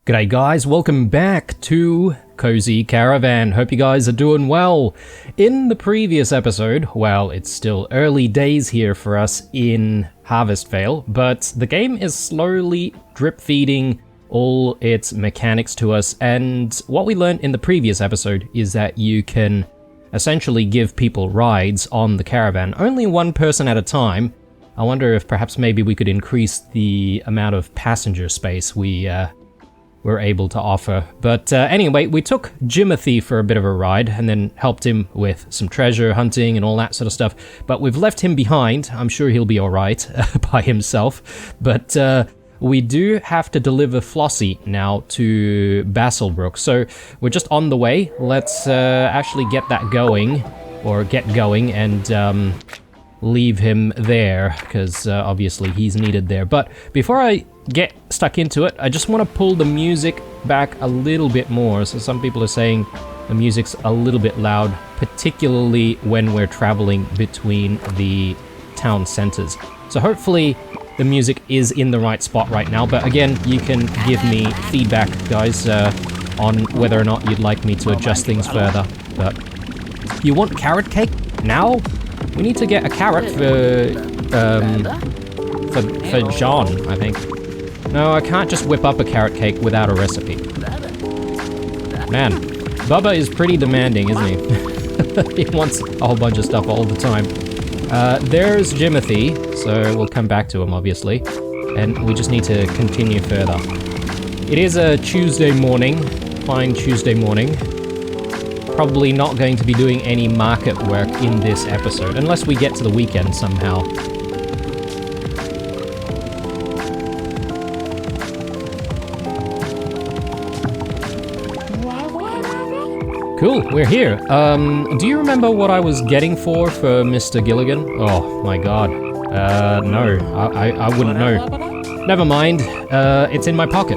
G'day guys, welcome back to Cozy Caravan. Hope you guys are doing well. In the previous episode, well, it's still early days here for us in Harvest Vale, but the game is slowly drip feeding all its mechanics to us, and what we learned in the previous episode is that you can essentially give people rides on the caravan, only one person at a time. I wonder if perhaps maybe we could increase the amount of passenger space we're able to offer. But anyway, we took Jimothy for a bit of a ride and then helped him with some treasure hunting and all that sort of stuff. But we've left him behind. I'm sure he'll be alright by himself. But we do have to deliver Flossie now to Basselbrook. So we're just on the way. Let's actually get that going, or get going, and leave him there, because obviously he's needed there. But before I get stuck into it, I just want to pull the music back a little bit more. So some people are saying the music's a little bit loud, particularly when we're traveling between the town centers. So hopefully the music is in the right spot right now, but again, you can give me feedback, guys, on whether or not you'd like me to adjust things further. But you want carrot cake now? We need to get a carrot for John, I think. No, I can't just whip up a carrot cake without a recipe. Man, Bubba is pretty demanding, isn't he? He wants a whole bunch of stuff all the time. There's Jimothy, so we'll come back to him, obviously. And we just need to continue further. It is a Tuesday morning, fine Tuesday morning. Probably not going to be doing any market work in this episode, unless we get to the weekend somehow. Cool, we're here. Do you remember what I was getting for Mr. Gilligan? Oh my god. No, I wouldn't know. Never mind, it's in my pocket.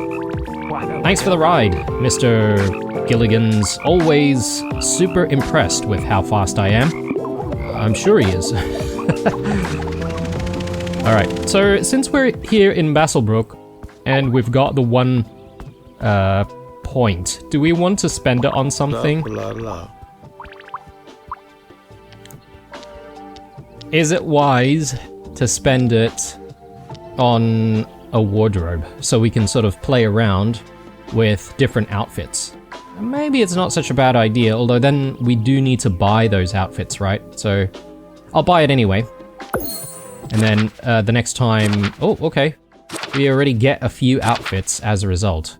Thanks for the ride, Mr. Gilligan's always super impressed with how fast I am. I'm sure he is. Alright, so since we're here in Basselbrook, and we've got the one point, do we want to spend it on something? Is it wise to spend it on a wardrobe, so we can sort of play around with different outfits? Maybe it's not such a bad idea, although then we do need to buy those outfits, right? So I'll buy it anyway. And then the next time... Oh, okay. We already get a few outfits as a result.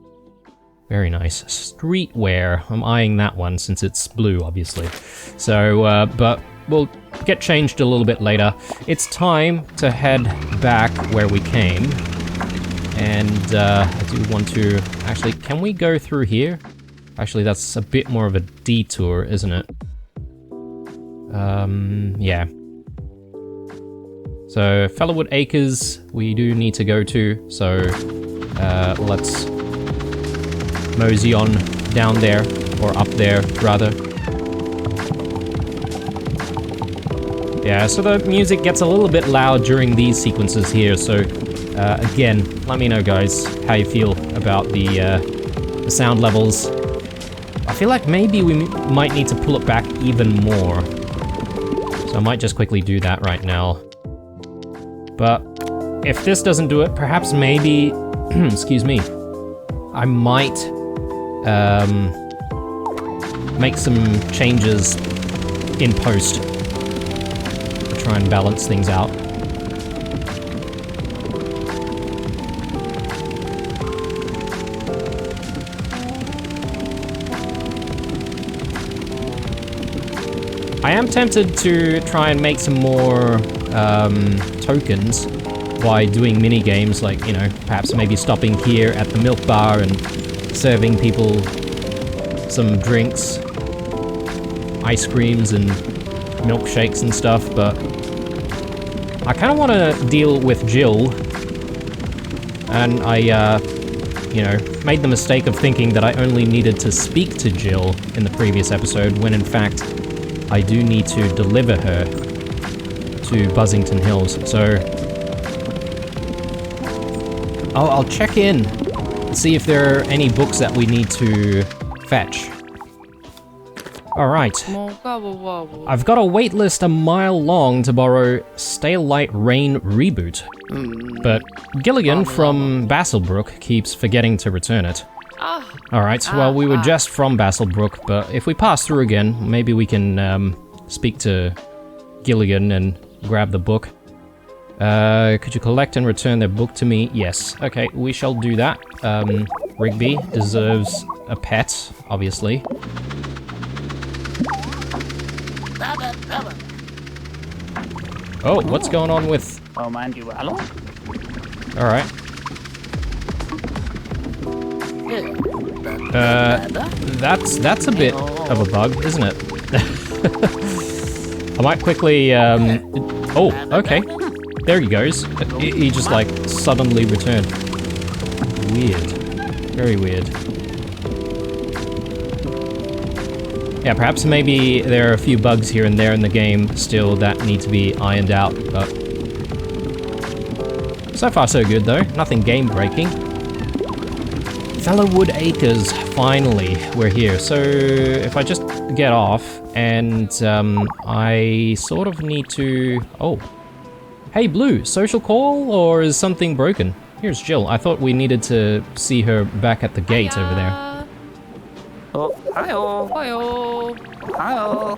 Very nice. Streetwear. I'm eyeing that one since it's blue, obviously. So, but we'll get changed a little bit later. It's time to head back where we came. And I do want to... Actually, can we go through here? Actually, that's a bit more of a detour, isn't it? Yeah. So, Fellowwood Acres, we do need to go to, so let's mosey on down there, or up there, rather. Yeah, so the music gets a little bit loud during these sequences here, so again, let me know, guys, how you feel about the sound levels. I feel like maybe we might need to pull it back even more. So I might just quickly do that right now. But if this doesn't do it, perhaps maybe, excuse me, I might make some changes in post to try and balance things out. I am tempted to try and make some more tokens by doing mini games, like, you know, perhaps maybe stopping here at the milk bar and serving people some drinks, ice creams and milkshakes and stuff, but I kind of want to deal with Jill, and I, you know, made the mistake of thinking that I only needed to speak to Jill in the previous episode, when in fact I do need to deliver her to Buzzington Hills, so... Oh, I'll check in see if there are any books that we need to fetch. Alright. I've got a wait list a mile long to borrow Starlight Rain Reboot. But Gilligan from Basselbrook keeps forgetting to return it. Alright, well, we were just from Basselbrook, but if we pass through again, maybe we can speak to Gilligan and grab the book. Could you collect and return their book to me? Yes. Okay, we shall do that. Rigby deserves a pet, obviously. Oh, what's going on with... Alright. That's a bit of a bug, isn't it? I might quickly, oh, okay. There he goes. He just, like, suddenly returned. Weird. Very weird. Yeah, perhaps maybe there are a few bugs here and there in the game still that need to be ironed out, but... So far so good, though. Nothing game-breaking. Fellowwood Acres, finally, we're here. So, if I just get off, and, I sort of need to... Oh. Hey, Blue, social call, or is something broken? Here's Jill. I thought we needed to see her back at the gate over there. Oh, hi-oh, hi-oh, hi-oh.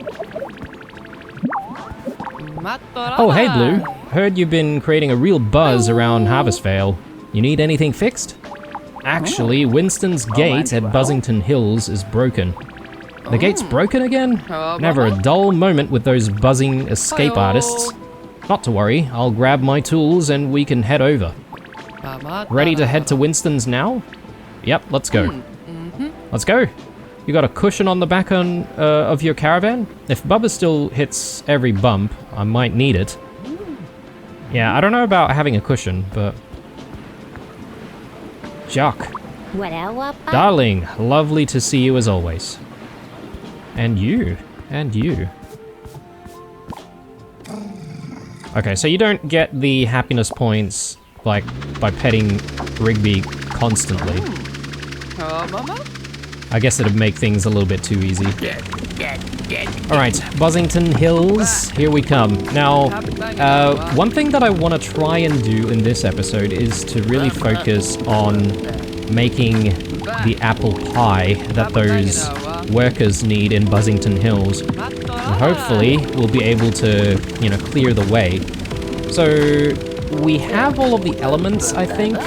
Oh, hey, Blue. Heard you've been creating a real buzz around Harvest Vale. You need anything fixed? Actually, Winston's gate at Buzzington Hills is broken. The gate's broken again? Never a dull moment with those buzzing escape artists. Not to worry, I'll grab my tools and we can head over. Ready to head to Winston's now? Yep, let's go. Let's go. You got a cushion on the back of your caravan? If Bubba still hits every bump, I might need it. Yeah, I don't know about having a cushion, but... Jock. Darling, lovely to see you as always. And you. And you. Okay, so you don't get the happiness points, like, by petting Rigby constantly. I guess it'd make things a little bit too easy. Alright, Buzzington Hills, here we come. Now, one thing that I want to try and do in this episode is to really focus on making the apple pie that those workers need in Buzzington Hills. And hopefully, we'll be able to, you know, clear the way. So, we have all of the elements, I think.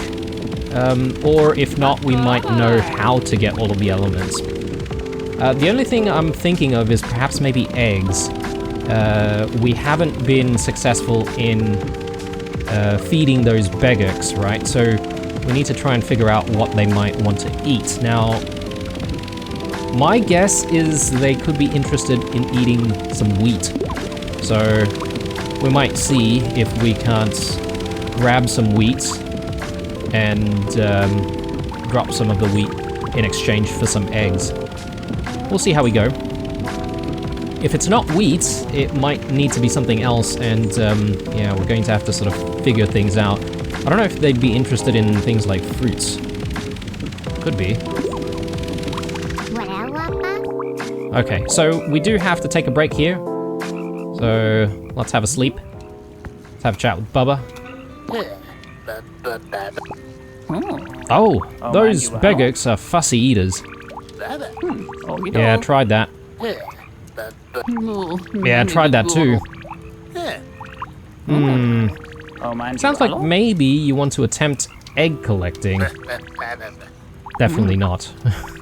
Or if not, we might know how to get all of the elements. The only thing I'm thinking of is perhaps maybe eggs. We haven't been successful in feeding those beggarks, right? So we need to try and figure out what they might want to eat. Now, my guess is they could be interested in eating some wheat. So we might see if we can't grab some wheat and drop some of the wheat in exchange for some eggs. We'll see how we go. If it's not wheat, it might need to be something else, and yeah, we're going to have to sort of figure things out. I don't know if they'd be interested in things like fruits. Could be. Okay, so we do have to take a break here. So let's have a sleep. Let's have a chat with Bubba. Oh, those beggarks are fussy eaters. Yeah, I tried that. Yeah, I tried that too. Sounds like maybe you want to attempt egg collecting. Definitely not.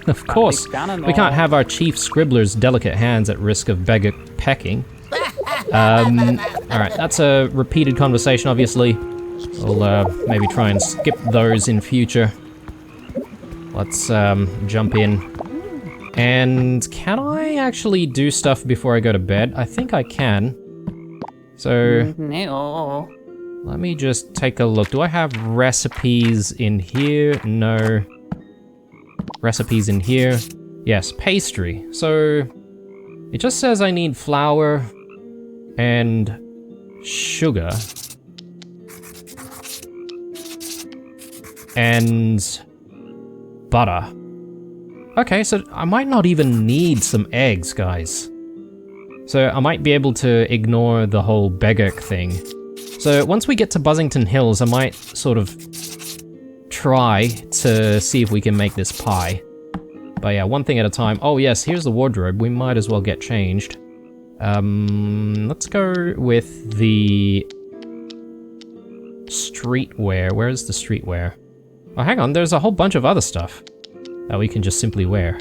Of course, we can't have our chief scribbler's delicate hands at risk of beggar pecking. Alright, that's a repeated conversation, obviously. We'll maybe try and skip those in future. Let's jump in. And can I actually do stuff before I go to bed? I think I can. So let me just take a look. Do I have recipes in here? No. Recipes in here? Yes, pastry. So it just says I need flour and sugar. And butter. Okay, so I might not even need some eggs, guys. So I might be able to ignore the whole beggar thing. So once we get to Buzzington Hills, I might sort of try to see if we can make this pie. But yeah, one thing at a time. Oh yes, here's the wardrobe. We might as well get changed. Let's go with the streetwear. Where's the streetwear? Oh, hang on, there's a whole bunch of other stuff that we can just simply wear.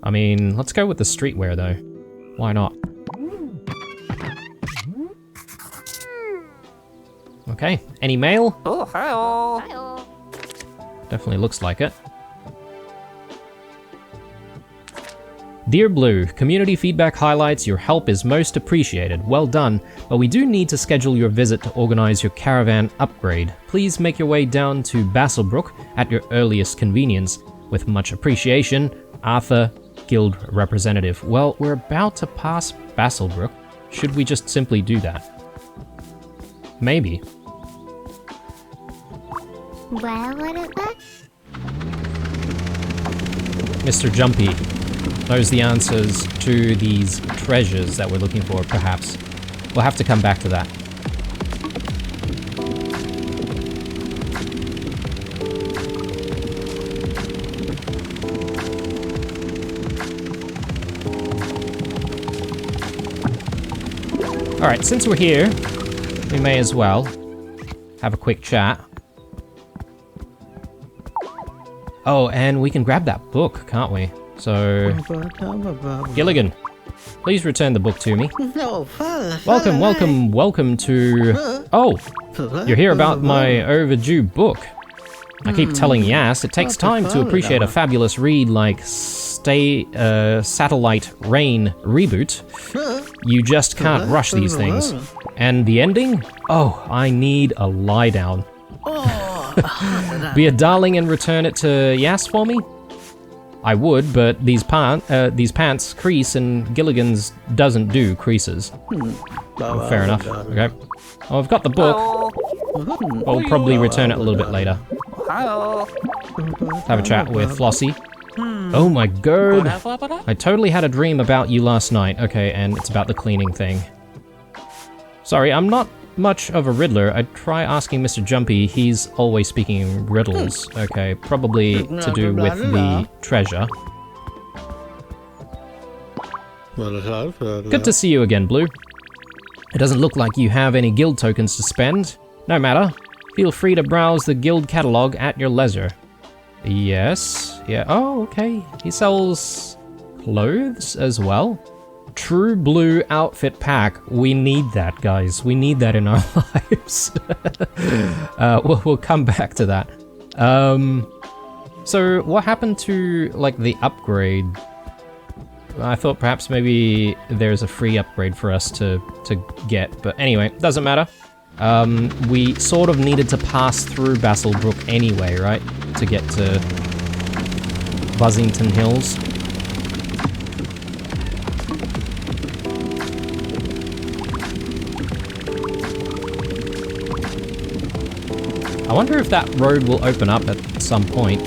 I mean, let's go with the streetwear though. Why not? Okay, any mail? Oh, hi-oh. Hi-oh. Definitely looks like it. Dear Blue, community feedback highlights your help is most appreciated. Well done, but we do need to schedule your visit to organize your caravan upgrade. Please make your way down to Basselbrook at your earliest convenience. With much appreciation, Arthur, Guild Representative. Well, we're about to pass Basselbrook. Should we just simply do that? Maybe. Well, what is that? Mr. Jumpy knows the answers to these treasures that we're looking for, perhaps. We'll have to come back to that. Alright, since we're here, we may as well have a quick chat. Oh, and we can grab that book, can't we? So, Gilligan, please return the book to me. Welcome to... Oh, you're here about my overdue book. I keep telling Yas it takes time to appreciate a fabulous read like Satellite Rain Reboot. You just can't rush these things. And the ending? Oh, I need a lie down. Be a darling and return it to Yas for me? I would, but these pants crease and Gilligan's doesn't do creases. Oh, fair enough. Okay. Oh, I've got the book. I'll probably return it a little bit later. Have a chat with Flossie. Oh my god. I totally had a dream about you last night. Okay, and it's about the cleaning thing. Sorry, I'm not much of a riddler. I'd try asking Mr. Jumpy. He's always speaking in riddles. Okay, probably to do with the treasure. Good to see you again, Blue. It doesn't look like you have any guild tokens to spend. No matter. Feel free to browse the guild catalog at your leisure. Yes. Yeah. Oh, okay. He sells clothes as well. True Blue outfit pack. We need that, guys. We need that in our lives. We'll come back to that. So what happened to like the upgrade? I thought perhaps maybe there's a free upgrade for us to get, but anyway, doesn't matter. We sort of needed to pass through Basselbrook anyway, right? To get to Buzzington Hills. I wonder if that road will open up at some point.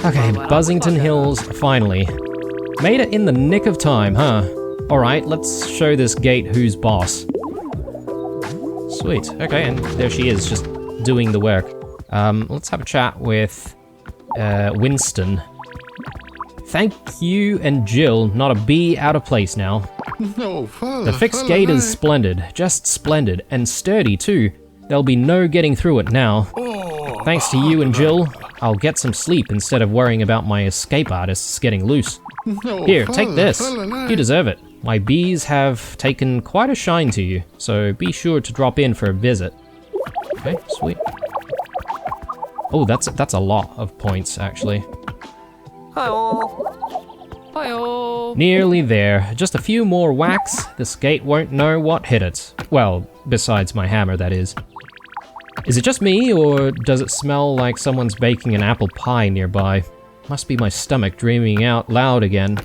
Okay, Buzzington Hills, finally. Made it in the nick of time, huh? Alright, let's show this gate who's boss. Sweet, okay, and there she is, just doing the work. Let's have a chat with Winston. Thank you and Jill, not a bee out of place now. The fixed gate is splendid, just splendid, and sturdy too. There'll be no getting through it now. Thanks to you and Jill, I'll get some sleep instead of worrying about my escape artists getting loose. Here, take this. You deserve it. My bees have taken quite a shine to you, so be sure to drop in for a visit. Okay, sweet. Oh, that's a lot of points, actually. Hi-oh. Nearly there. Just a few more whacks. This gate won't know what hit it. Well, besides my hammer, that is. Is it just me, or does it smell like someone's baking an apple pie nearby? Must be my stomach dreaming out loud again.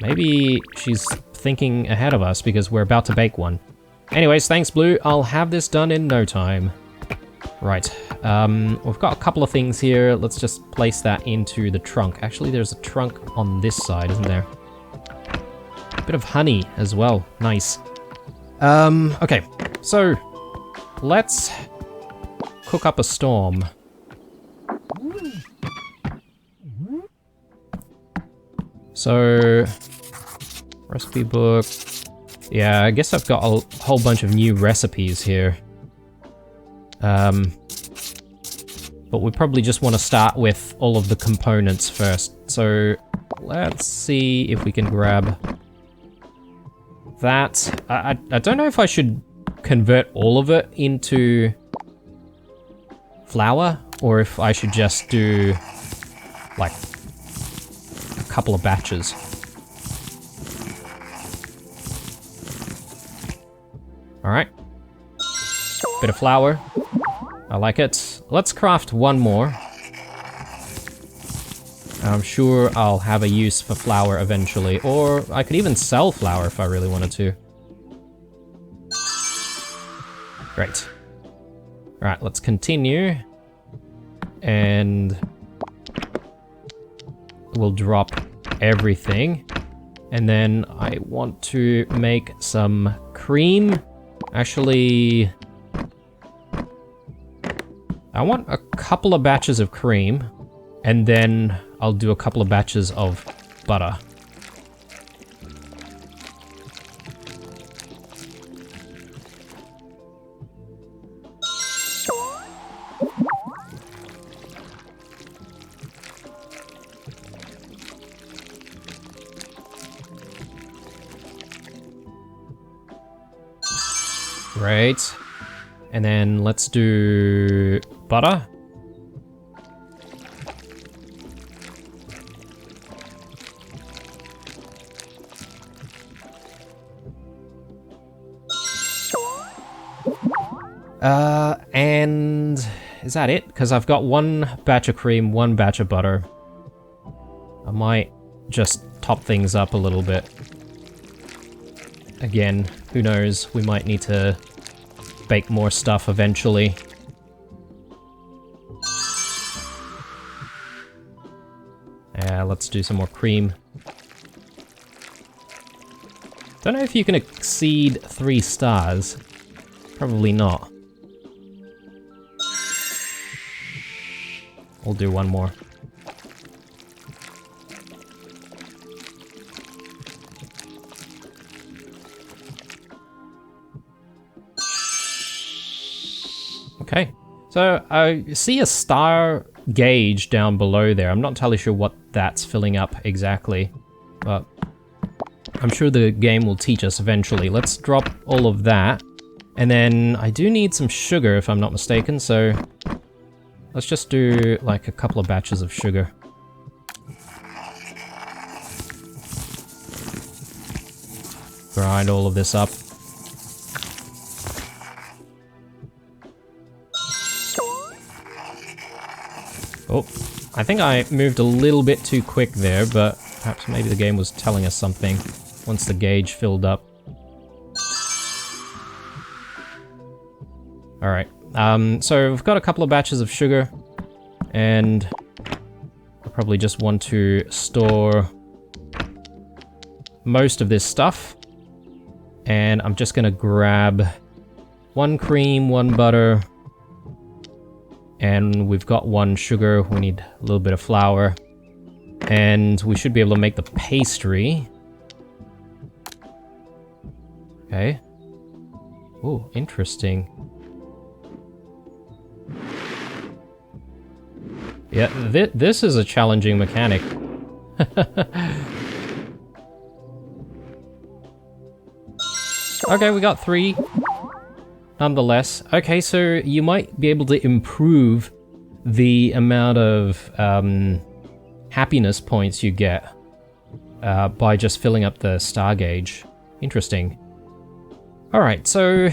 Maybe she's thinking ahead of us because we're about to bake one. Anyways, thanks, Blue. I'll have this done in no time. Right. We've got a couple of things here. Let's just place that into the trunk. Actually, there's a trunk on this side, isn't there? A bit of honey as well. Nice. Okay. So, let's cook up a storm. So, recipe book. Yeah, I guess I've got a whole bunch of new recipes here. But we probably just want to start with all of the components first. So, let's see if we can grab that. I don't know if I should convert all of it into flour, or if I should just do, like, a couple of batches. Alright. Bit of flour. I like it. Let's craft one more. I'm sure I'll have a use for flour eventually, or I could even sell flour if I really wanted to. Great. Alright, let's continue. And we'll drop everything. And then I want to make some cream. Actually, I want a couple of batches of cream, and then I'll do a couple of batches of butter. Great. And then let's do butter. And is that it? Because I've got one batch of cream, one batch of butter. I might just top things up a little bit. Again, who knows? We might need to bake more stuff eventually. Yeah, let's do some more cream. Don't know if you can exceed 3 stars. Probably not. We'll do one more. Okay, so I see a star gauge down below there. I'm not entirely sure what that's filling up exactly, but I'm sure the game will teach us eventually. Let's drop all of that. And then I do need some sugar if I'm not mistaken, so let's just do like a couple of batches of sugar. Grind all of this up. Oh, I think I moved a little bit too quick there, but perhaps maybe the game was telling us something once the gauge filled up. Alright, so we've got a couple of batches of sugar, and I probably just want to store most of this stuff. And I'm just gonna grab 1 cream, 1 butter, and we've got 1 sugar. We need a little bit of flour, and we should be able to make the pastry. Okay. Oh, interesting. Yeah, this is a challenging mechanic. Okay, we got 3. Nonetheless. Okay, so you might be able to improve the amount of happiness points you get by just filling up the star gauge. Interesting. Alright, so...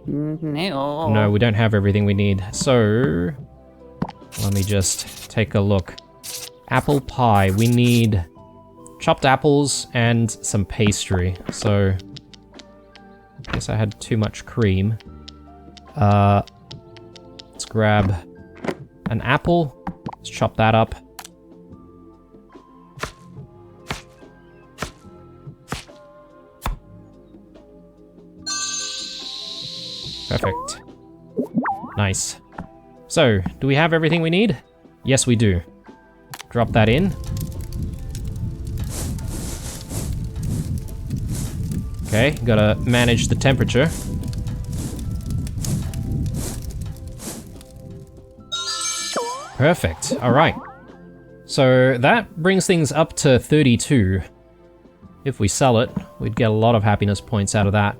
No, we don't have everything we need. So... let me just take a look. Apple pie. We need chopped apples and some pastry. So, I guess I had too much cream. Let's grab an apple. Let's chop that up. Perfect. Nice. So, do we have everything we need? Yes, we do. Drop that in. Okay, gotta manage the temperature. Perfect, alright. So that brings things up to 32. If we sell it, we'd get a lot of happiness points out of that.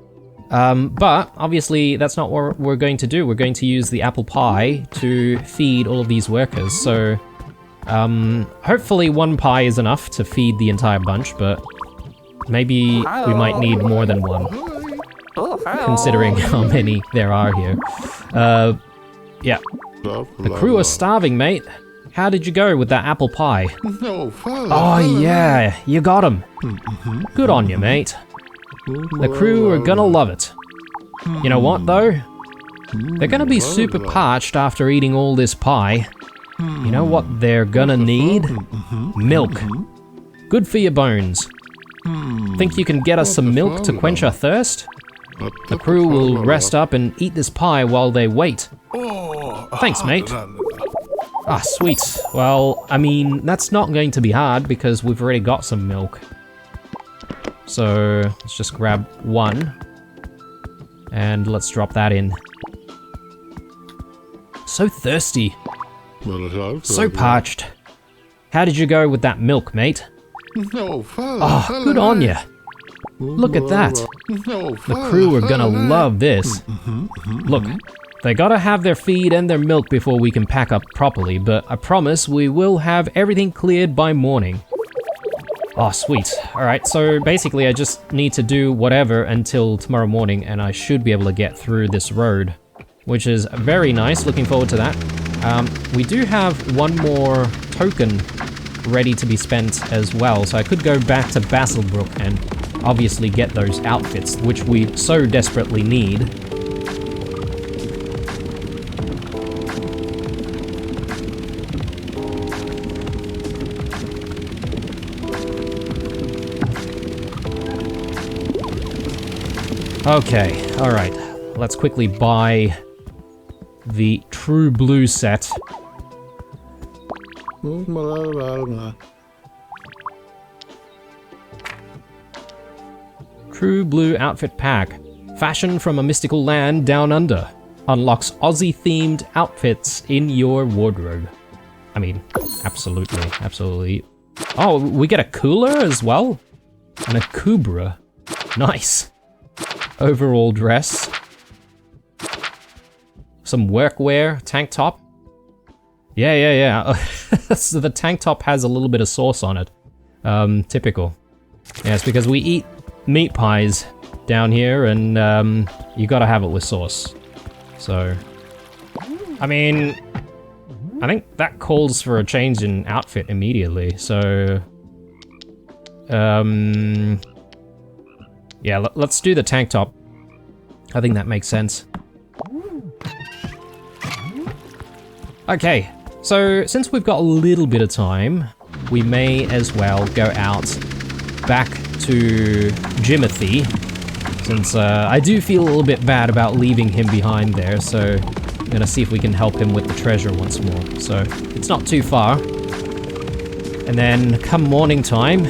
But obviously that's not what we're going to do. We're going to use the apple pie to feed all of these workers. So hopefully one pie is enough to feed the entire bunch, but maybe we might need more than one, considering how many there are here. Yeah. The crew are starving, mate. How did you go with that apple pie? Oh yeah, you got him. Good on you, mate. The crew are gonna love it. You know what, though? They're gonna be super parched after eating all this pie. You know what they're gonna need? Milk. Good for your bones. Think you can get us some milk to quench our thirst? The crew will rest up and eat this pie while they wait. Thanks, mate. Ah, sweet. Well, I mean, that's not going to be hard because we've already got some milk. So, let's just grab one. And let's drop that in. So thirsty. So parched. How did you go with that milk, mate? Oh, good on ya. Look at that. The crew are gonna love this. Look, they gotta have their feed and their milk before we can pack up properly, but I promise we will have everything cleared by morning. Oh, sweet. Alright, so basically I just need to do whatever until tomorrow morning and I should be able to get through this road, which is very nice. Looking forward to that. We do have one more token ready to be spent as well, so I could go back to Basselbrook and obviously get those outfits, which we so desperately need. Okay, alright. Let's quickly buy the True Blue set. True Blue outfit pack. Fashion from a mystical land down under. Unlocks Aussie-themed outfits in your wardrobe. I mean, absolutely, absolutely. Oh, we get a cooler as well? And a Kubra. Nice. Overall dress. Some workwear, tank top. Yeah. So the tank top has a little bit of sauce on it. Typical. Yeah, it's because we eat meat pies down here and you gotta have it with sauce. So, I mean, I think that calls for a change in outfit immediately, so... yeah, let's do the tank top. I think that makes sense. Okay, so since we've got a little bit of time, we may as well go out back to Jimothy, since I do feel a little bit bad about leaving him behind there, so I'm gonna see if we can help him with the treasure once more. So, it's not too far. And then, come morning time,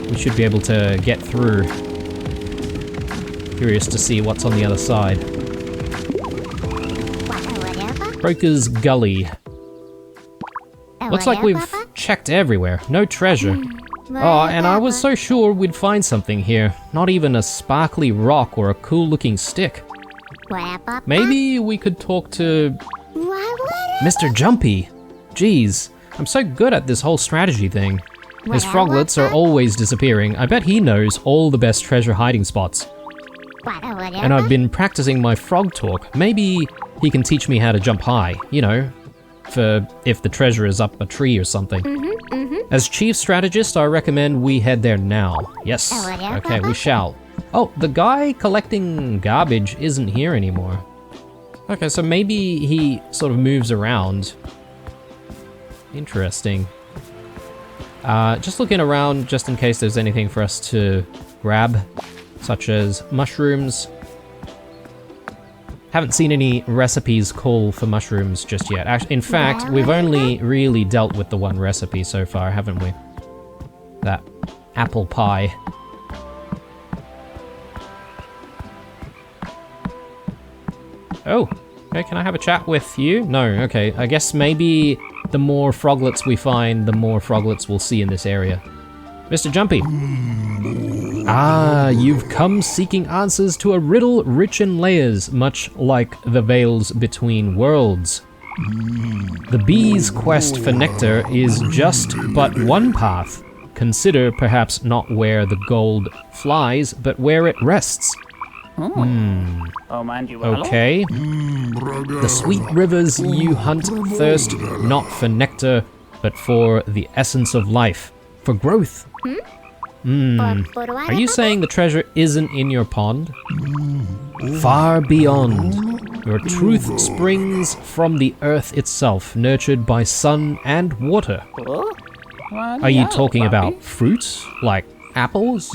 we should be able to get through. Curious to see what's on the other side. Broker's Gully. Looks like we've checked everywhere. No treasure. Oh, and I was so sure we'd find something here. Not even a sparkly rock or a cool-looking stick. Maybe we could talk to... Mr. Jumpy. Jeez, I'm so good at this whole strategy thing. His froglets are always disappearing. I bet he knows all the best treasure hiding spots. And I've been practicing my frog talk. Maybe he can teach me how to jump high, you know, for if the treasure is up a tree or something. As chief strategist, I recommend we head there now. Yes. Okay, we shall. Oh, the guy collecting garbage isn't here anymore. Okay, so maybe he sort of moves around. Interesting. Just looking around just in case there's anything for us to grab, such as mushrooms. Haven't seen any recipes call for mushrooms just yet. Actually, in fact, we've only really dealt with the one recipe so far, haven't we? That apple pie. Oh, okay, can I have a chat with you? No, okay, I guess maybe the more froglets we find, the more froglets we'll see in this area. Mr. Jumpy. Ah, you've come seeking answers to a riddle rich in layers, much like the veils between worlds. The bee's quest for nectar is just but one path. Consider perhaps not where the gold flies, but where it rests. Okay. The sweet rivers you hunt thirst not for nectar, but for the essence of life, for growth. Are you saying the treasure isn't in your pond? Far beyond. Your truth springs from the earth itself, nurtured by sun and water. Are you talking about fruit, like apples?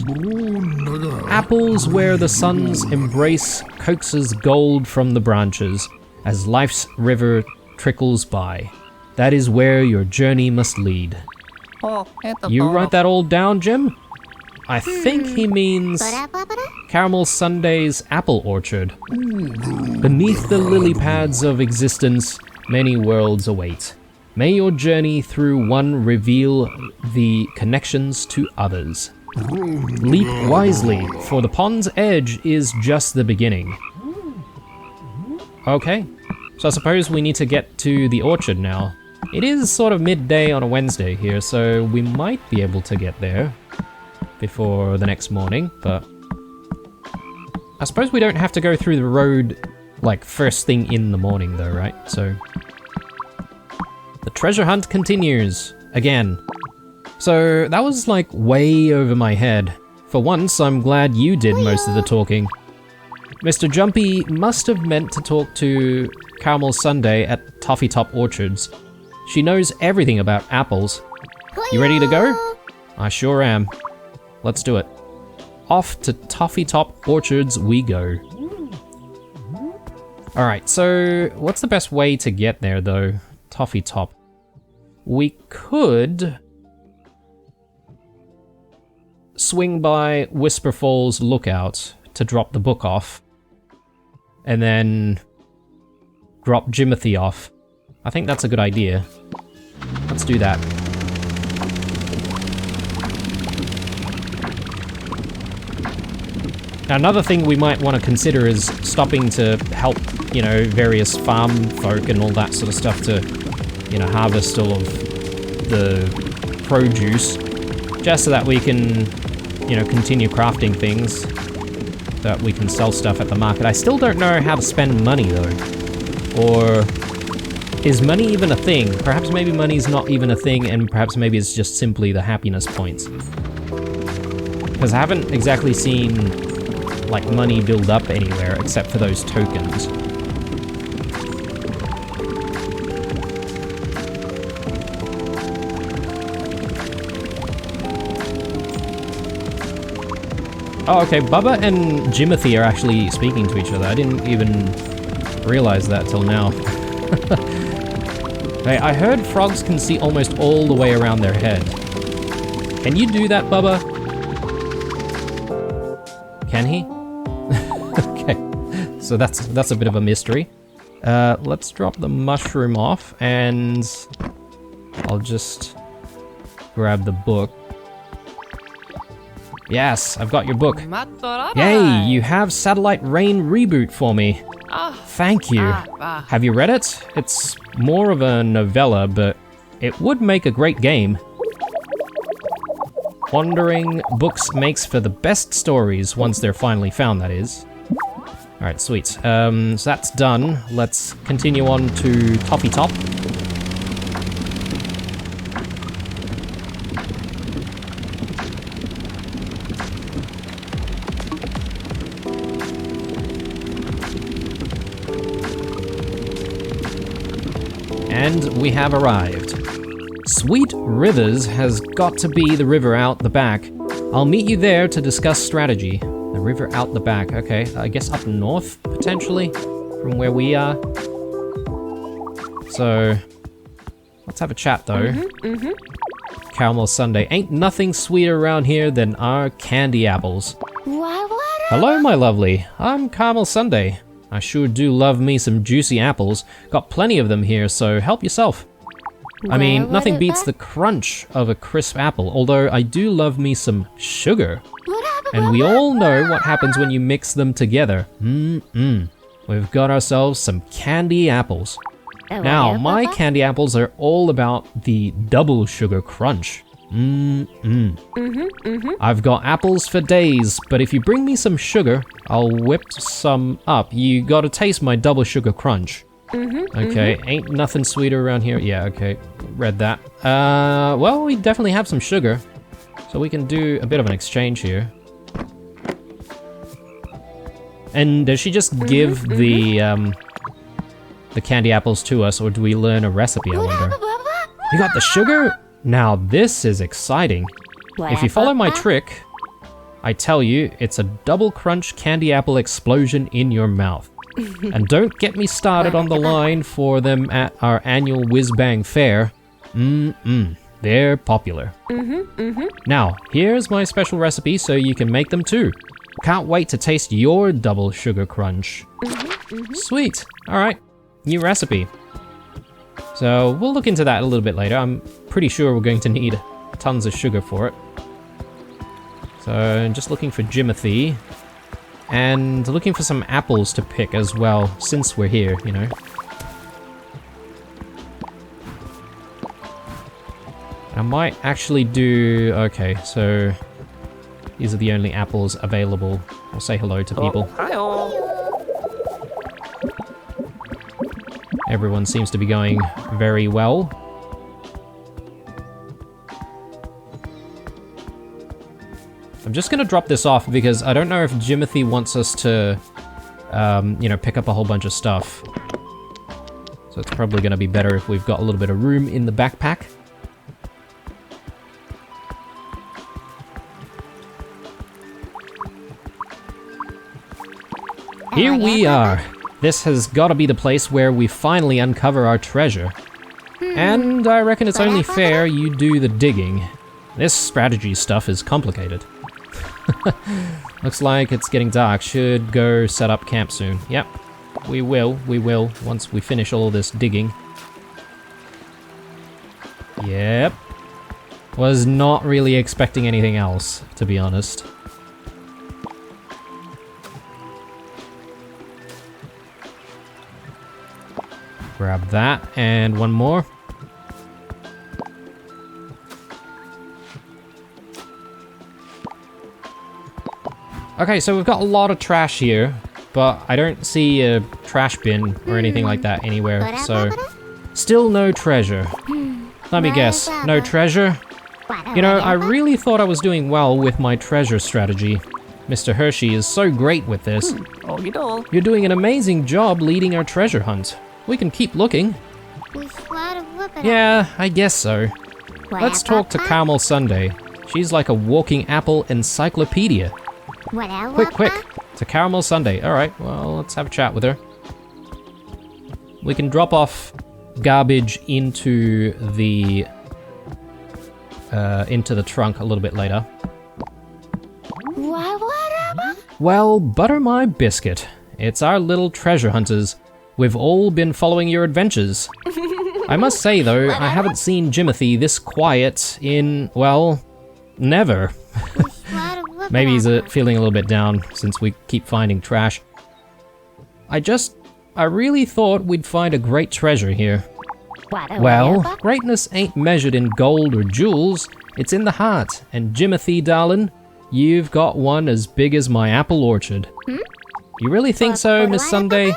Apples where the sun's embrace coaxes gold from the branches as life's river trickles by. That is where your journey must lead. You write that all down, Jim? I think he means Caramel Sunday's apple orchard. Beneath the lily pads of existence, many worlds await. May your journey through one reveal the connections to others. Leap wisely, for the pond's edge is just the beginning. Okay, so I suppose we need to get to the orchard now. It is sort of midday on a Wednesday here, so we might be able to get there before the next morning, but I suppose we don't have to go through the road like first thing in the morning though, right? So the treasure hunt continues again. So that was like way over my head. For once, I'm glad you did most of the talking. Mr. Jumpy must have meant to talk to Caramel Sunday at Toffee Top Orchards. She knows everything about apples. You ready to go? I sure am. Let's do it. Off to Toffee Top Orchards we go. Alright, so what's the best way to get there though? Toffee Top. We could swing by Whisper Falls Lookout to drop the book off. And then drop Jimothy off. I think that's a good idea. Let's do that. Now, another thing we might want to consider is stopping to help, you know, various farm folk and all that sort of stuff to, you know, harvest all of the produce, just so that we can, you know, continue crafting things, that we can sell stuff at the market. I still don't know how to spend money though, or is money even a thing? Perhaps maybe money's not even a thing, and perhaps maybe it's just simply the happiness points. Because I haven't exactly seen like money build up anywhere except for those tokens. Oh, okay, Bubba and Jimothy are actually speaking to each other. I didn't even realize that till now. Hey, I heard frogs can see almost all the way around their head. Can you do that, Bubba? Can he? Okay, so that's a bit of a mystery. Let's drop the mushroom off, and I'll just grab the book. Yes, I've got your book. Yay, you have Satellite Rain Reboot for me. Thank you. Have you read it? It's more of a novella, but it would make a great game. Wandering books makes for the best stories once they're finally found, that is. Alright, sweet. So that's done. Let's continue on to Toffee Top. And we have arrived. Sweet Rivers has got to be the river out the back. I'll meet you there to discuss strategy. The river out the back, okay. I guess up north, potentially, from where we are. So, let's have a chat, though. Caramel Sundae. Ain't nothing sweeter around here than our candy apples. Hello, my lovely. I'm Caramel Sundae. I sure do love me some juicy apples. Got plenty of them here, so help yourself. I mean, nothing beats the crunch of a crisp apple, although I do love me some sugar. And we all know what happens when you mix them together. We've got ourselves some candy apples. Now, my candy apples are all about the double sugar crunch. I've got apples for days, but if you bring me some sugar, I'll whip some up. You gotta taste my double sugar crunch. Okay, ain't nothing sweeter around here. Yeah, okay, read that. Well, we definitely have some sugar, so we can do a bit of an exchange here. And does she just give the candy apples to us, or do we learn a recipe, I wonder? You got the sugar? Now this is exciting. If you follow my trick, I tell you, it's a double crunch candy apple explosion in your mouth. And don't get me started on the line for them at our annual Whiz Bang Fair. They're popular. Now, here's my special recipe so you can make them too. Can't wait to taste your double sugar crunch. Sweet. Alright, new recipe. So we'll look into that a little bit later. I'm pretty sure we're going to need tons of sugar for it. So just looking for Jimothy. And looking for some apples to pick as well, since we're here, you know. I might actually do... Okay, so... These are the only apples available. I'll say hello to people. Everyone seems to be going very well. I'm just gonna drop this off because I don't know if Jimothy wants us to, you know, pick up a whole bunch of stuff. So it's probably gonna be better if we've got a little bit of room in the backpack. Here we are. This has got to be the place where we finally uncover our treasure. And I reckon it's only fair you do the digging. This strategy stuff is complicated. Looks like it's getting dark. Should go set up camp soon. Yep, we will, once we finish all this digging. Yep. Was not really expecting anything else, to be honest. Grab that, and one more. Okay, so we've got a lot of trash here, but I don't see a trash bin or anything like that anywhere, so... Still no treasure. Let me guess, no treasure? You know, I really thought I was doing well with my treasure strategy. Mr. Hershey is so great with this. You're doing an amazing job leading our treasure hunt. We can keep looking. Yeah, I guess so. Let's talk to Caramel Sundae. She's like a walking apple encyclopedia. Quick, to Caramel Sundae. Alright, well, let's have a chat with her. We can drop off garbage into the trunk a little bit later. Well, butter my biscuit. It's our little treasure hunters. We've all been following your adventures. I must say, though, I haven't seen Jimothy this quiet in, well, never. Maybe he's feeling a little bit down since we keep finding trash. I really thought we'd find a great treasure here. Well, greatness ain't measured in gold or jewels, it's in the heart. And Jimothy, darling, you've got one as big as my apple orchard. You really think so, Miss Sundae?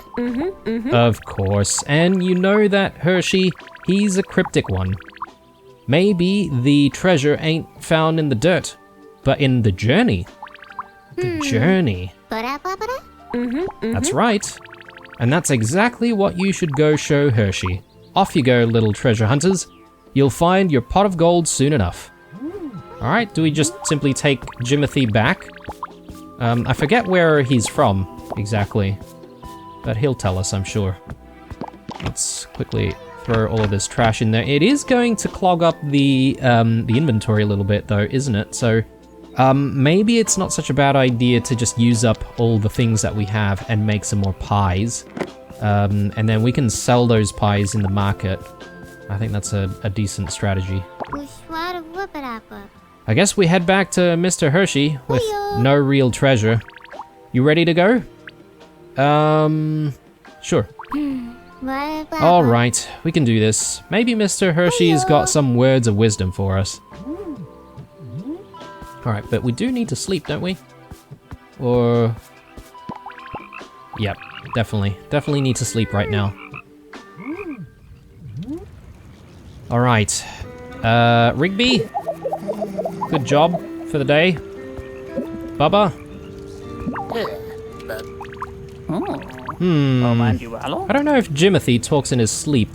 Of course, and you know that Hershey, he's a cryptic one. Maybe the treasure ain't found in the dirt, but in the journey. The journey. That's right. And that's exactly what you should go show Hershey. off you go, little treasure hunters. You'll find your pot of gold soon enough. Alright, do we just simply take Jimothy back? I forget where he's from, exactly. But he'll tell us, I'm sure. Let's quickly throw all of this trash in there. It is going to clog up the inventory a little bit, though, isn't it? So, maybe it's not such a bad idea to just use up all the things that we have and make some more pies. And then we can sell those pies in the market. I think that's a decent strategy. I guess we head back to Mr. Hershey with no real treasure. You ready to go? Sure. Alright, we can do this. Maybe Mr. Hershey's got some words of wisdom for us. Alright, but we do need to sleep, don't we? Or... Yep, definitely. Definitely need to sleep right now. Alright. Rigby? Good job for the day. Bubba? I don't know if Jimothy talks in his sleep.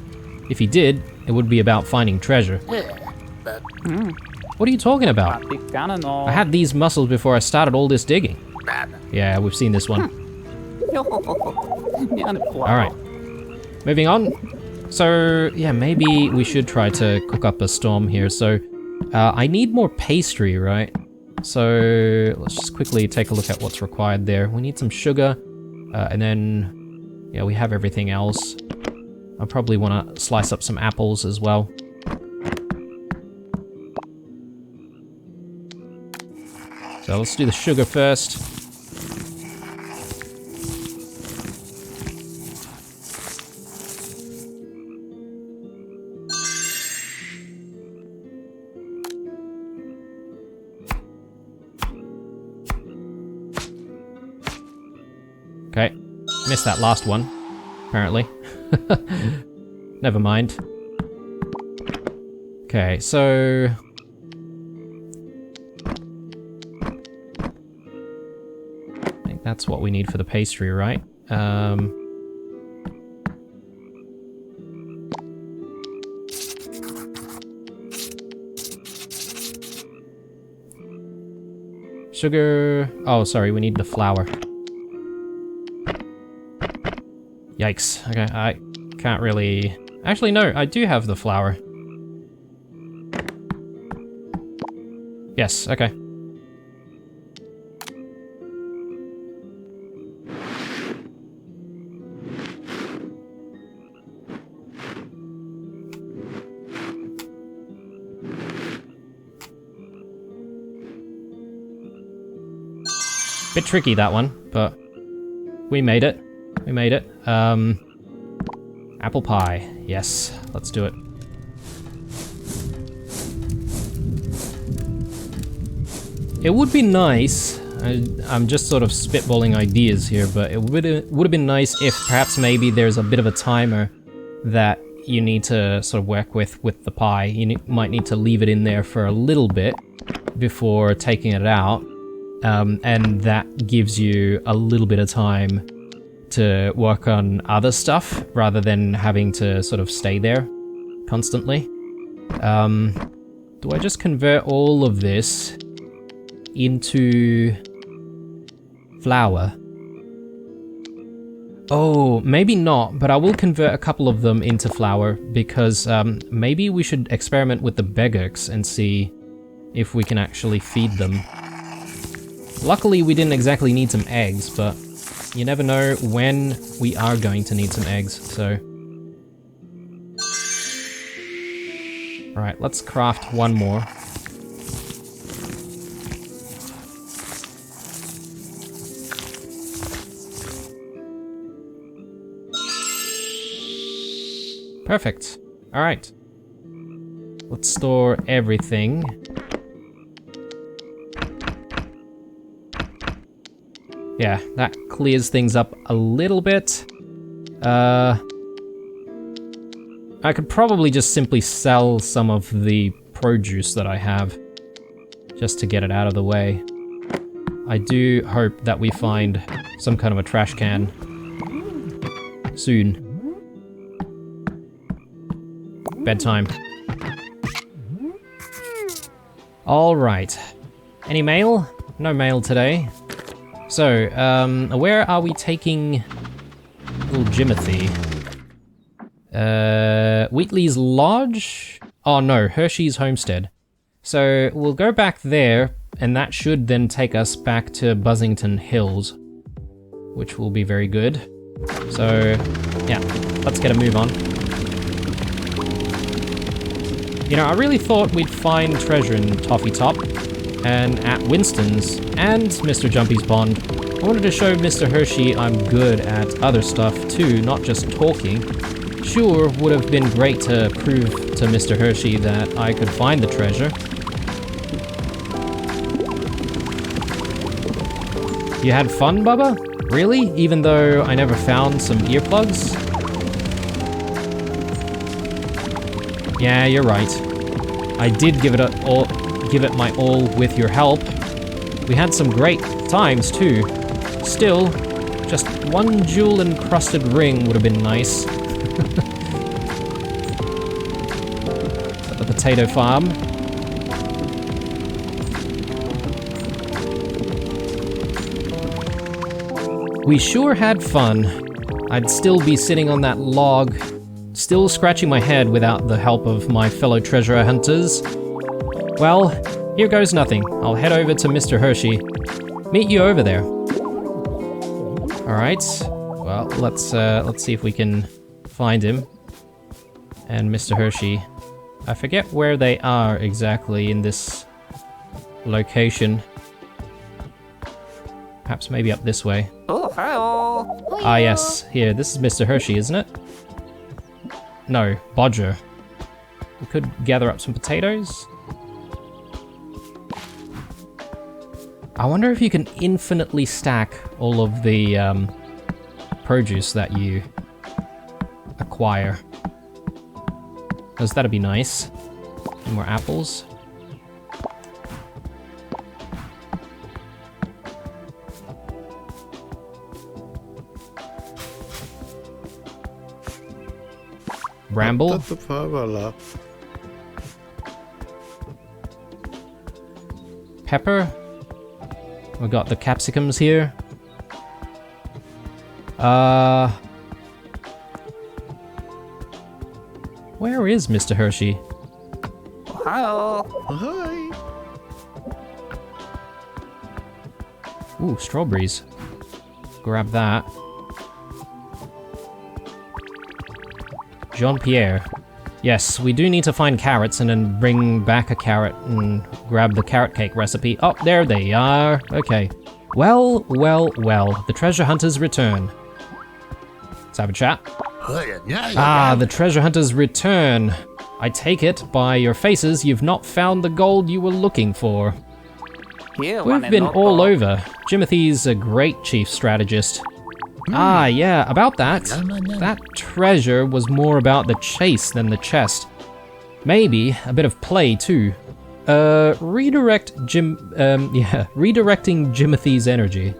If he did, it would be about finding treasure. What are you talking about? I had these muscles before I started all this digging. Yeah, we've seen this one. Alright. Moving on. So, yeah, maybe we should try to cook up a storm here. So, I need more pastry, right? So, let's just quickly take a look at what's required there. We need some sugar. And then, yeah, we have everything else. I probably want to slice up some apples as well. So let's do the sugar first. Okay, missed that last one, apparently. Never mind. Okay, so... I think that's what we need for the pastry, right? Sugar... Oh, sorry, we need the flour. Yikes. Okay, I can't really... Actually, no, I do have the flour. Yes, okay. Bit tricky, that one, but we made it. We made it. Apple pie. Yes, let's do it. It would be nice, I'm just sort of spitballing ideas here, but it would have been nice if perhaps maybe there's a bit of a timer that you need to sort of work with the pie. You might need to leave it in there for a little bit before taking it out, and that gives you a little bit of time to work on other stuff rather than having to sort of stay there constantly. Do I just convert all of this into flour? Oh, maybe not, but I will convert a couple of them into flour because maybe we should experiment with the beggarks and see if we can actually feed them. Luckily, we didn't exactly need some eggs, but you never know when we are going to need some eggs, so... Alright, let's craft one more. Perfect. Alright. Let's store everything. Yeah, that clears things up a little bit. I could probably just simply sell some of the produce that I have, just to get it out of the way. I do hope that we find some kind of a trash can soon. bedtime. Alright. Any mail? No mail today. So, where are we taking little Jimothy? Wheatley's Lodge? Oh no, Hershey's Homestead. So, we'll go back there, and that should then take us back to Buzzington Hills, which will be very good. So, yeah, let's get a move on. You know, I really thought we'd find treasure in Toffee Top, and at Winston's, and Mr. Jumpy's Pond. I wanted to show Mr. Hershey I'm good at other stuff too, not just talking. Sure, would have been great to prove to Mr. Hershey that I could find the treasure. You had fun, Bubba? Really? Even though I never found some earplugs? Yeah, you're right. I did give it my all with your help. We had some great times too. Still, just one jewel-encrusted ring would have been nice. At the potato farm. We sure had fun. I'd still be sitting on that log, still scratching my head without the help of my fellow treasure hunters. Well, here goes nothing. I'll head over to Mr. Hershey. Meet you over there. Alright. Well, let's see if we can find him. And Mr. Hershey. I forget where they are exactly in this location. Perhaps maybe up this way. Oh, hello. Ah yes, here, this is Mr. Hershey, isn't it? No, Bodger. We could gather up some potatoes. I wonder if you can infinitely stack all of the produce that you acquire. Because that'd be nice. Some more apples. Bramble. Pepper. We got the capsicums here. Where is Mr. Hershey? Hello. Hi. Ooh, strawberries. Grab that. Jean-Pierre. Yes, we do need to find carrots and then bring back a carrot and grab the carrot cake recipe. Oh, there they are. Okay. Well, well, well. The treasure hunters return. Let's have a chat. Ah, the treasure hunters return. I take it, by your faces, you've not found the gold you were looking for. We've been all over. Jimothy's a great chief strategist. Ah, yeah, about that. That treasure was more about the chase than the chest. Maybe a bit of play, too. Redirecting Jimothy's energy.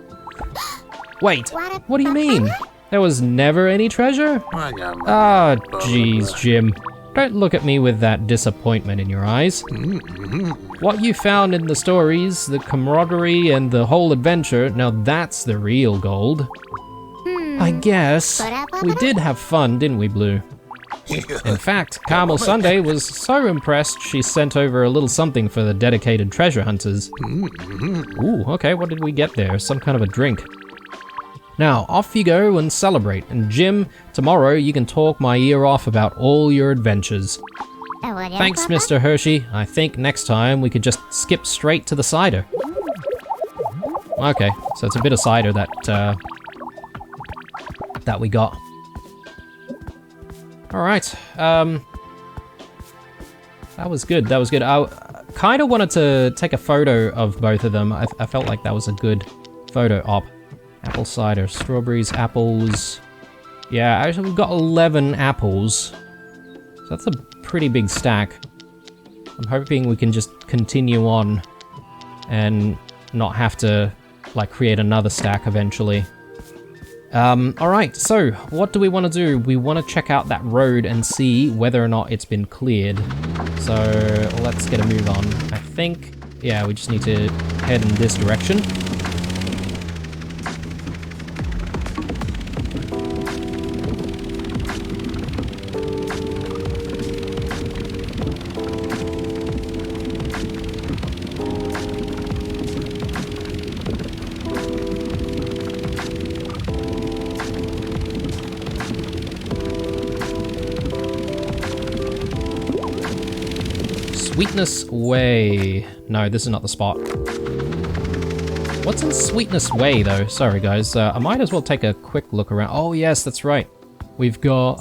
Wait, what do you mean? There was never any treasure? Ah, jeez, Jim. Don't look at me with that disappointment in your eyes. What you found in the stories, the camaraderie, and the whole adventure, now that's the real gold. I guess. We did have fun, didn't we, Blue? In fact, Carmel Sunday was so impressed she sent over a little something for the dedicated treasure hunters. Ooh, okay, what did we get there? Some kind of a drink. Now, off you go and celebrate. And Jim, tomorrow you can talk my ear off about all your adventures. Thanks, Mr. Hershey. I think next time we could just skip straight to the cider. Okay, so it's a bit of cider that we got. Alright, that was good, that was good. I kind of wanted to take a photo of both of them. I felt like that was a good photo op. Apple cider, strawberries, apples. Yeah, actually we've got 11 apples. So that's a pretty big stack. I'm hoping we can just continue on and not have to, like, create another stack eventually. Alright, so what do we want to do? We want to check out that road and see whether or not it's been cleared. So let's get a move on. I think, yeah, we just need to head in this direction. Sweetness Way. No, this is not the spot. What's in Sweetness Way, though? Sorry, guys. I might as well take a quick look around. Oh, yes, that's right. We've got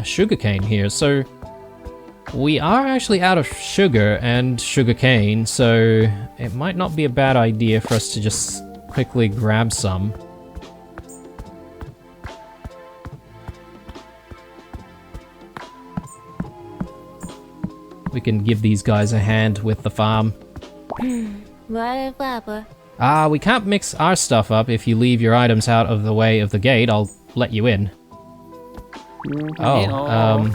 sugarcane here. So we are actually out of sugar and sugarcane, so it might not be a bad idea for us to just quickly grab some. We can give these guys a hand with the farm. Ah, we can't mix our stuff up. If you leave your items out of the way of the gate, I'll let you in. Oh,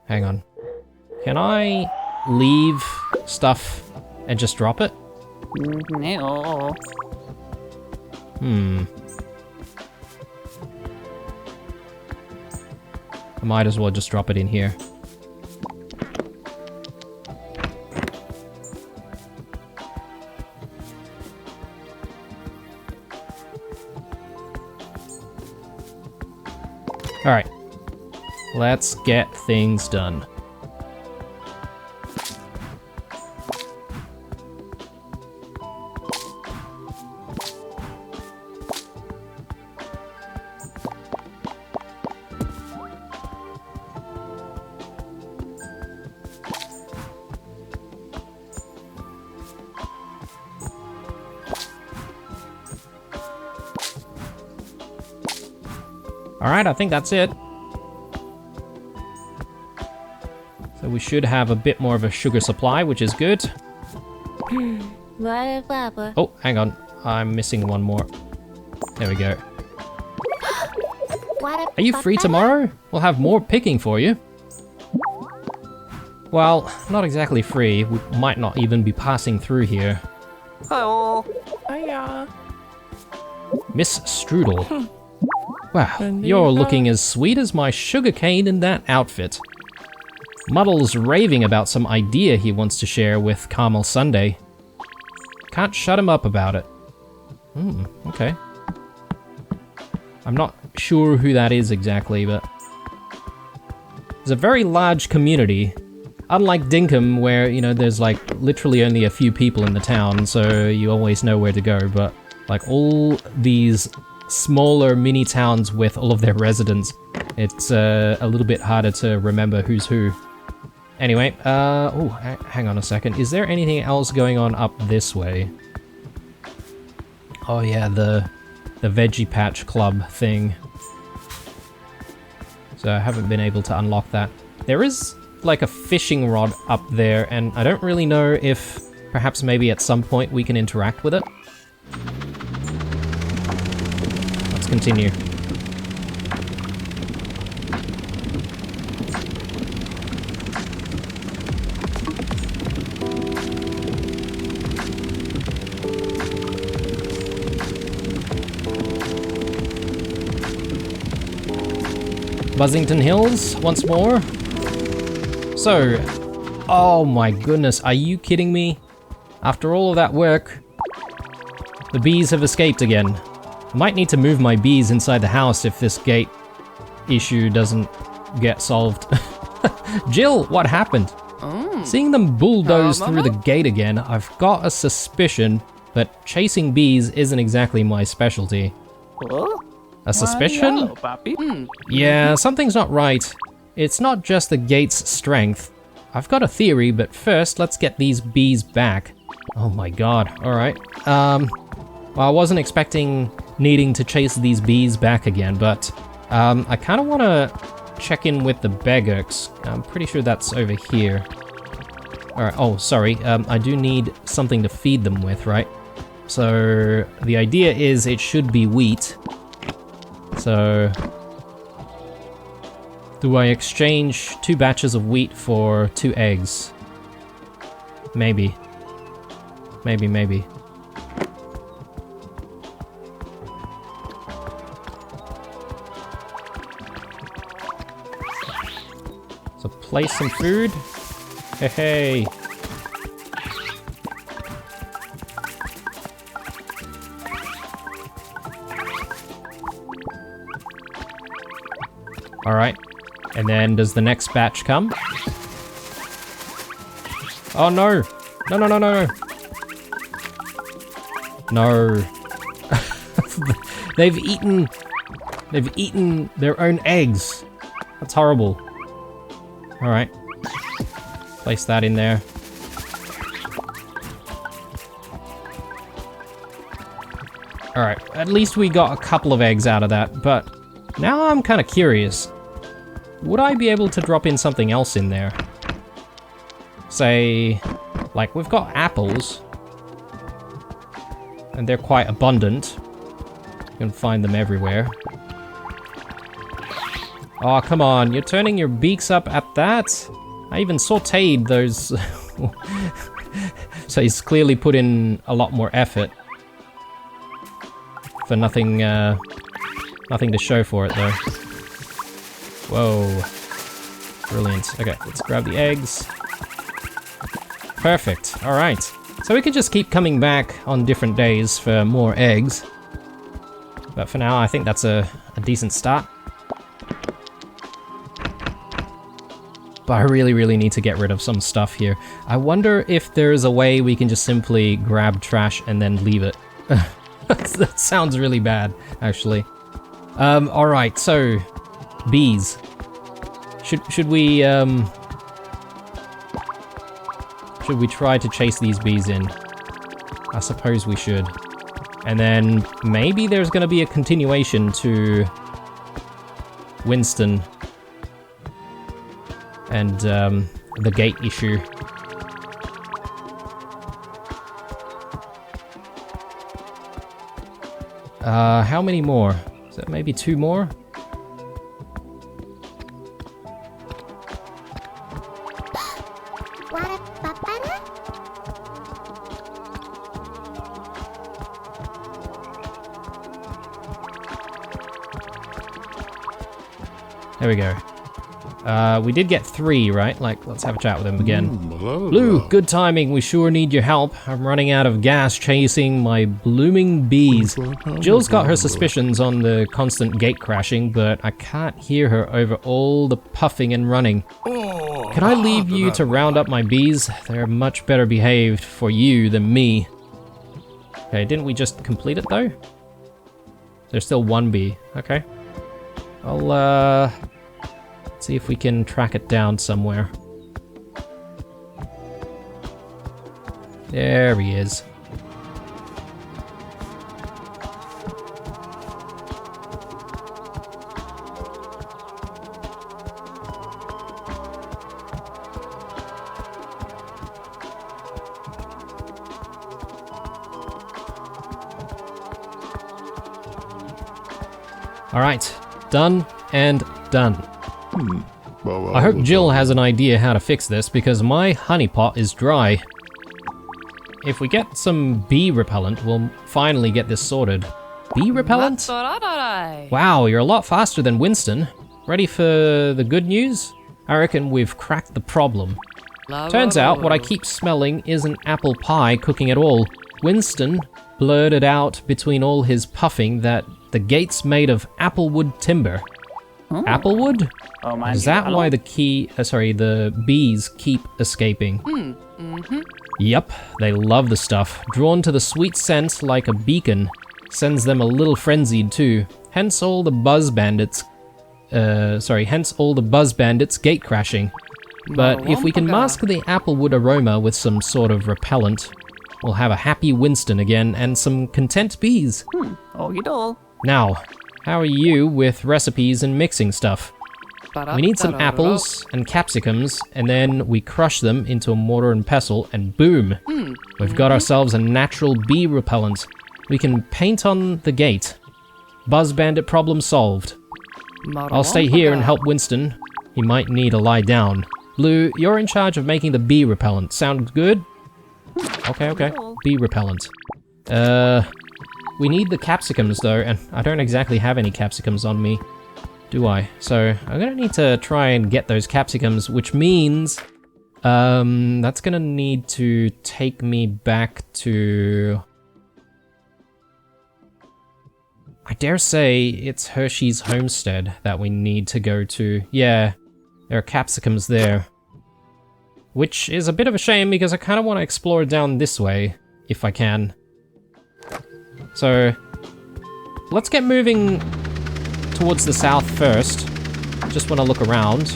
hang on. Can I leave stuff and just drop it? I might as well just drop it in here. Alright, let's get things done. Alright, I think that's it. So we should have a bit more of a sugar supply, which is good. Oh, hang on. I'm missing one more. There we go. Are you free tomorrow? We'll have more picking for you. Well, not exactly free. We might not even be passing through here. Hello. Hiya. Miss Strudel. Wow, you're looking as sweet as my sugarcane in that outfit. Muddle's raving about some idea he wants to share with Carmel Sunday. Can't shut him up about it. Okay. I'm not sure who that is exactly, but... It's a very large community. Unlike Dinkum, where, you know, there's like literally only a few people in the town, so you always know where to go, but like all these smaller mini towns with all of their residents, it's a little bit harder to remember who's who. Anyway, oh, hang on a second. Is there anything else going on up this way? Oh yeah, the Veggie Patch Club thing. So I haven't been able to unlock that. There is like a fishing rod up there, and I don't really know if perhaps maybe at some point we can interact with it. Let's continue. Buzzington Hills, once more. So, oh my goodness, are you kidding me? After all of that work, the bees have escaped again. I might need to move my bees inside the house if this gate issue doesn't get solved. Jill, what happened? Seeing them bulldoze through the gate again, I've got a suspicion that chasing bees isn't exactly my specialty. A suspicion? Yeah, something's not right. It's not just the gate's strength. I've got a theory, but first, let's get these bees back. Oh my god, alright. Well, I wasn't expecting needing to chase these bees back again, but I kind of want to check in with the beggarks. I'm pretty sure that's over here. Alright, oh, sorry. I do need something to feed them with, right? So the idea is it should be wheat. So do I exchange 2 batches of wheat for 2 eggs? Maybe. Maybe. So place some food. Hey. Alright. And then does the next batch come? Oh no! No. No. They've eaten their own eggs. That's horrible. Alright. Place that in there. Alright, at least we got a couple of eggs out of that, but now I'm kind of curious. Would I be able to drop in something else in there? Say, like we've got apples. And they're quite abundant. You can find them everywhere. Oh, come on, you're turning your beaks up at that? I even sauteed those. So he's clearly put in a lot more effort. For nothing, nothing to show for it though. Whoa. Brilliant. Okay, let's grab the eggs. Perfect, alright. So we could just keep coming back on different days for more eggs. But for now, I think that's a decent start. But I really need to get rid of some stuff here. I wonder if there's a way we can just simply grab trash and then leave it. That sounds really bad, actually. Alright, so bees. Should we try to chase these bees in? I suppose we should. And then maybe there's gonna be a continuation to Winston and the gate issue. How many more? Is that maybe 2 more? There we go. We did get 3, right? Like, let's have a chat with him again. Blue, good timing. We sure need your help. I'm running out of gas chasing my blooming bees. Jill's got her suspicions on the constant gate crashing, but I can't hear her over all the puffing and running. Can I leave you to round up my bees? They're much better behaved for you than me. Okay, didn't we just complete it though? There's still 1 bee. Okay. I'll, see if we can track it down somewhere. There he is. All right, done and done. I hope Jill has an idea how to fix this because my honey pot is dry. If we get some bee repellent, we'll finally get this sorted. Bee repellent? Wow, you're a lot faster than Winston. Ready for the good news? I reckon we've cracked the problem. Turns out what I keep smelling isn't apple pie cooking at all. Winston blurted out between all his puffing that the gate's made of applewood timber. Applewood? Is that why the bees keep escaping? Yep, they love the stuff. Drawn to the sweet scent like a beacon. Sends them a little frenzied too. Hence all the buzz bandits gate crashing. But if we can mask the applewood aroma with some sort of repellent, we'll have a happy Winston again and some content bees. Now, how are you with recipes and mixing stuff? We need some apples and capsicums, and then we crush them into a mortar and pestle, and boom! We've got ourselves a natural bee repellent. We can paint on the gate. Buzz Bandit problem solved. I'll stay here and help Winston. He might need a lie down. Blue, you're in charge of making the bee repellent. Sound good? Okay. Bee repellent. We need the capsicums though, and I don't exactly have any capsicums on me, do I? So I'm gonna need to try and get those capsicums, which means that's gonna need to take me back to... I dare say it's Hershey's homestead that we need to go to. Yeah, there are capsicums there. Which is a bit of a shame because I kind of want to explore down this way, if I can. So, let's get moving towards the south first. Just want to look around,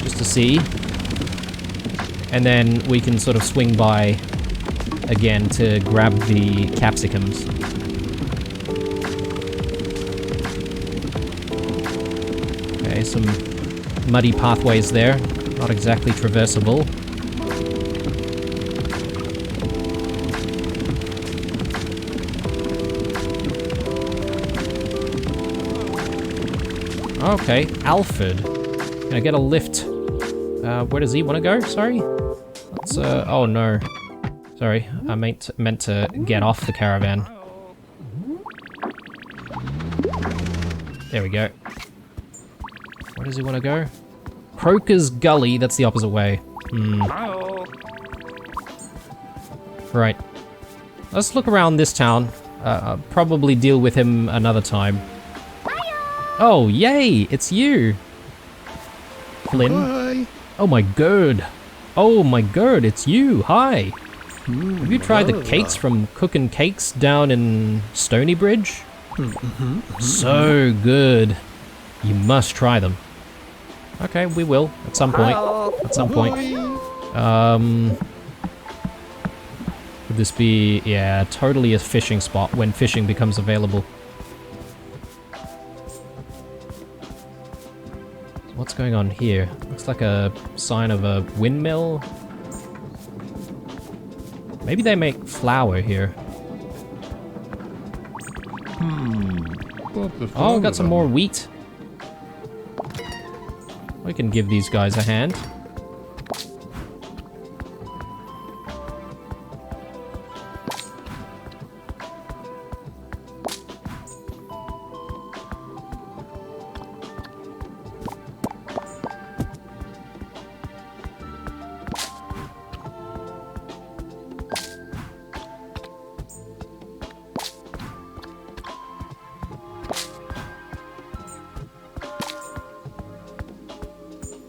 just to see. And then we can sort of swing by again to grab the capsicums. Okay, some muddy pathways there, not exactly traversable. Okay, Alfred. Can I get a lift? Where does he want to go? Sorry? Let's, oh no. Sorry, I meant to get off the caravan. There we go. Where does he want to go? Croker's Gully, that's the opposite way. Right. Let's look around this town. I'll probably deal with him another time. Oh, yay! It's you! Flynn. Hi. Oh my god! Oh my god, it's you! Hi! Have you tried the cakes from Cookin' Cakes down in Stony Bridge? So good! You must try them. Okay, we will, at some point. At some point. Would this be... yeah, totally a fishing spot when fishing becomes available. What's going on here? Looks like a sign of a windmill. Maybe they make flour here. Oh, we got some more wheat. We can give these guys a hand.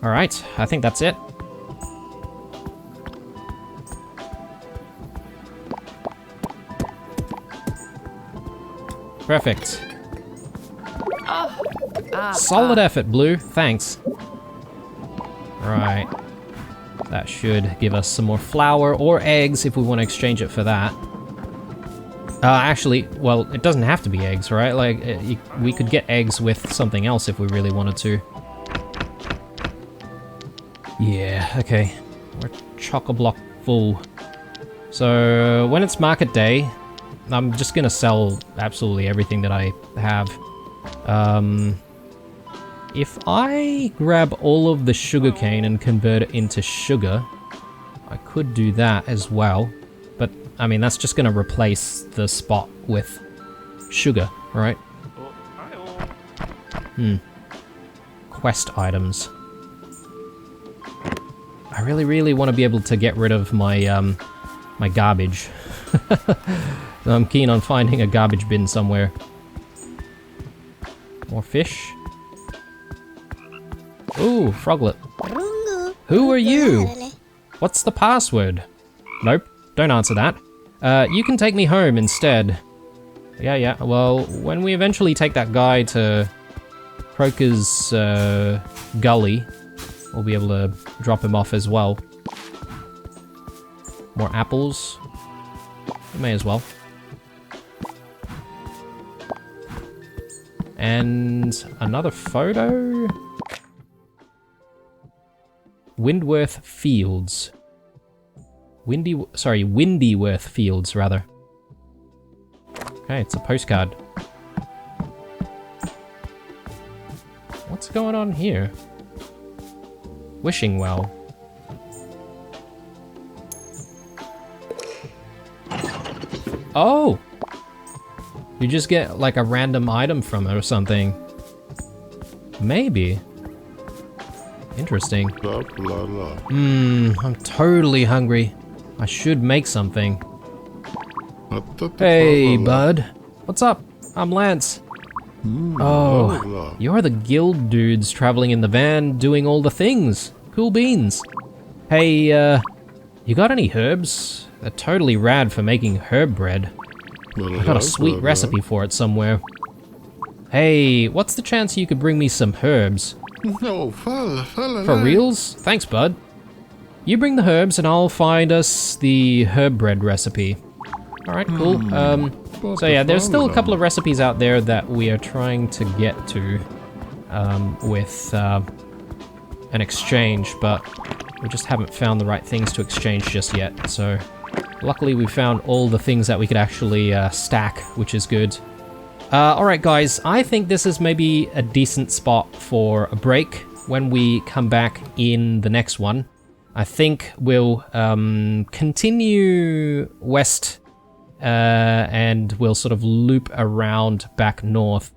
Alright, I think that's it. Perfect. Solid effort, Blue. Thanks. Right. That should give us some more flour or eggs if we want to exchange it for that. Actually, well, it doesn't have to be eggs, right? Like, we could get eggs with something else if we really wanted to. Yeah, okay. We're chock-a-block full. So, when it's market day, I'm just gonna sell absolutely everything that I have. If I grab all of the sugarcane and convert it into sugar, I could do that as well. But, I mean, that's just gonna replace the spot with sugar, right? Quest items. I really want to be able to get rid of my, my garbage. I'm keen on finding a garbage bin somewhere. More fish. Ooh, froglet. Who are you? What's the password? Nope, don't answer that. You can take me home instead. Yeah, well, when we eventually take that guy to Croker's Gully, we'll be able to drop him off as well. More apples. May as well. And another photo? Windworth Fields. Windyworth Fields, rather. Okay, it's a postcard. What's going on here? Wishing well. Oh! You just get like a random item from it or something. Maybe. Interesting. I'm totally hungry. I should make something. Hey, bud. What's up? I'm Lance. Oh, you're the guild dudes traveling in the van doing all the things. Cool beans. Hey, you got any herbs? They're totally rad for making herb bread. I got a sweet recipe for it somewhere. Hey, what's the chance you could bring me some herbs? For reals? Thanks, bud. You bring the herbs and I'll find us the herb bread recipe. Alright, cool. So yeah, there's still a couple of recipes out there that we are trying to get to with an exchange, but we just haven't found the right things to exchange just yet. So luckily we found all the things that we could actually stack, which is good. Alright guys, I think this is maybe a decent spot for a break when we come back in the next one. I think we'll continue west and we'll sort of loop around back north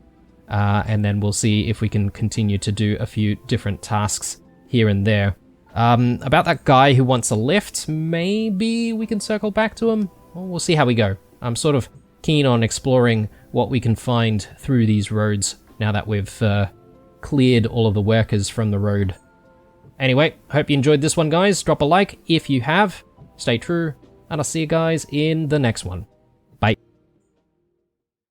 and then we'll see if we can continue to do a few different tasks here and there. About that guy who wants a lift, maybe we can circle back to him? Well, we'll see how we go. I'm sort of keen on exploring what we can find through these roads now that we've cleared all of the workers from the road. Anyway, hope you enjoyed this one, guys. Drop a like if you have. Stay true, and I'll see you guys in the next one.